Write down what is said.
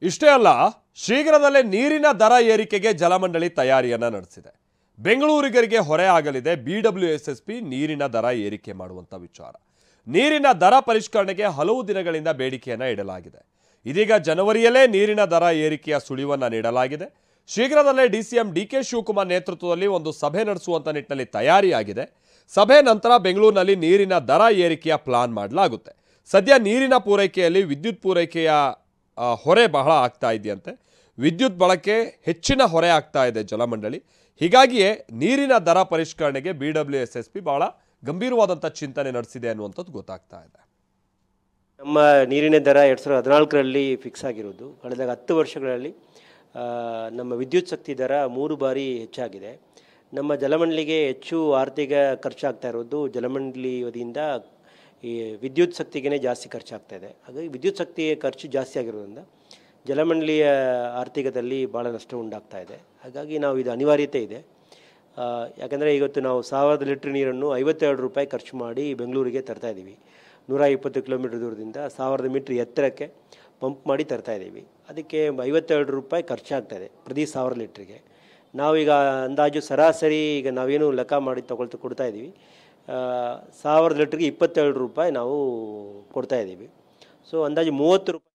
ಇಷ್ಟೇ ಅಲ್ಲ, ಶೀಘ್ರದಲ್ಲೇ ನೀರಿನ ದರ ಏರಿಕೆಗೆ ಜಲಮಂಡಳಿ ತಯಾರಿಯನ್ನ ನಡೆಸಿದೆ. ಬೆಂಗಳೂರಿಗರಿಗೆ ಹೊರೆ ಆಗಲಿದೆ BWSSB ನೀರಿನ ದರ ಏರಿಕೆ ಮಾಡುವಂತ ವಿಚಾರ. ನೀರಿನ ದರ ಪರಿಷ್ಕರಣೆಗೆ ಹಲವು ದಿನಗಳಿಂದ ಬೇಡಿಕೆಯನ್ನ ಇಡಲಾಗಿದೆ. ಇದೀಗ ಜನವರಿಯಲ್ಲೇ ನೀರಿನ ದರ ಏರಿಕೆಯ ಸುಳಿವನ್ನ ನೀಡಲಾಗಿದೆ. ಶೀಘ್ರದಲ್ಲೇ DCM DK ಶಿವಕುಮಾರ್ ನೇತೃತ್ವದಲ್ಲಿ ಒಂದು ಸಭೆ ನಡೆಸುವಂತ ನಿಟ್ಟಿನಲ್ಲಿ ತಯಾರಿಯಾಗಿದೆ. ಸಭೆ ನಂತರ ಬೆಂಗಳೂರಿನಲ್ಲಿ ನೀರಿನ ದರ ಏರಿಕೆಯ ಪ್ಲಾನ್ ಮಾಡಲಾಗುತ್ತೆ. ಸದ್ಯ ನೀರಿನ ಪೂರೈಕೆಯಲ್ಲಿ ವಿದ್ಯುತ್ ಪೂರೈಕೆಯ ಹೊರೆ ಬಹಳ ಆಗ್ತಾ ಇದೆಯಂತೆ. ವಿದ್ಯುತ್ ಬಳಕೆ ಹೆಚ್ಚಿನ ಹೊರೆ ಆಗ್ತಾ ಇದೆ ಜಲಮಂಡಳಿ. ಹೀಗಾಗಿಯೇ ನೀರಿನ ದರ ಪರಿಷ್ಕರಣೆಗೆ BWSSB ಬಹಳ ಗಂಭೀರವಾದಂಥ ಚಿಂತನೆ ನಡೆಸಿದೆ ಅನ್ನುವಂಥದ್ದು ಗೊತ್ತಾಗ್ತಾ ಇದೆ. ನಮ್ಮ ನೀರಿನ ದರ 2014ರಲ್ಲಿ ಫಿಕ್ಸ್ ಆಗಿರೋದು. ಕಳೆದ 10 ವರ್ಷಗಳಲ್ಲಿ ನಮ್ಮ ವಿದ್ಯುತ್ ಶಕ್ತಿ ದರ 3 ಬಾರಿ ಹೆಚ್ಚಾಗಿದೆ. ನಮ್ಮ ಜಲಮಂಡಳಿಗೆ ಹೆಚ್ಚು ಆರ್ಥಿಕ ಖರ್ಚಾಗ್ತಾ ಇರೋದು ಜಲಮಂಡಳಿ ವತಿಯಿಂದ ಈ ವಿದ್ಯುತ್ ಶಕ್ತಿಗೆ ಜಾಸ್ತಿ ಖರ್ಚಾಗ್ತಾ ಇದೆ. ಹಾಗಾಗಿ ವಿದ್ಯುತ್ ಶಕ್ತಿಯ ಖರ್ಚು ಜಾಸ್ತಿ ಆಗಿರೋದ್ರಿಂದ ಜಲಮಂಡಳಿಯ ಆರ್ಥಿಕದಲ್ಲಿ ಭಾಳ ನಷ್ಟ ಉಂಟಾಗ್ತಾ ಇದೆ. ಹಾಗಾಗಿ ನಾವು ಇದು ಅನಿವಾರ್ಯತೆ ಇದೆ. ಯಾಕಂದರೆ ಇವತ್ತು ನಾವು 1000 ಲೀಟ್ರ್ ನೀರನ್ನು 52 ರೂಪಾಯಿ ಖರ್ಚು ಮಾಡಿ ಬೆಂಗಳೂರಿಗೆ ತರ್ತಾಯಿದ್ದೀವಿ. 120 ಕಿಲೋಮೀಟ್ರ್ ದೂರದಿಂದ 1000 ಮೀಟ್ರ್ ಎತ್ತರಕ್ಕೆ ಪಂಪ್ ಮಾಡಿ ತರ್ತಾಯಿದ್ದೀವಿ. ಅದಕ್ಕೆ 52 ರೂಪಾಯಿ ಖರ್ಚಾಗ್ತಾಯಿದೆ ಪ್ರತಿ 1000 ಲೀಟ್ರಿಗೆ. ನಾವೀಗ ಅಂದಾಜು ಸರಾಸರಿ ಈಗ ನಾವೇನು ಲೆಕ್ಕ ಮಾಡಿ ಕೊಡ್ತಾಯಿದ್ದೀವಿ, 1000 ಲೀಟ್ರಿಗೆ 22 ರೂಪಾಯಿ ನಾವು ಕೊಡ್ತಾಯಿದ್ದೀವಿ. ಸೊ ಅಂದಾಜು 30 ರೂಪಾಯಿ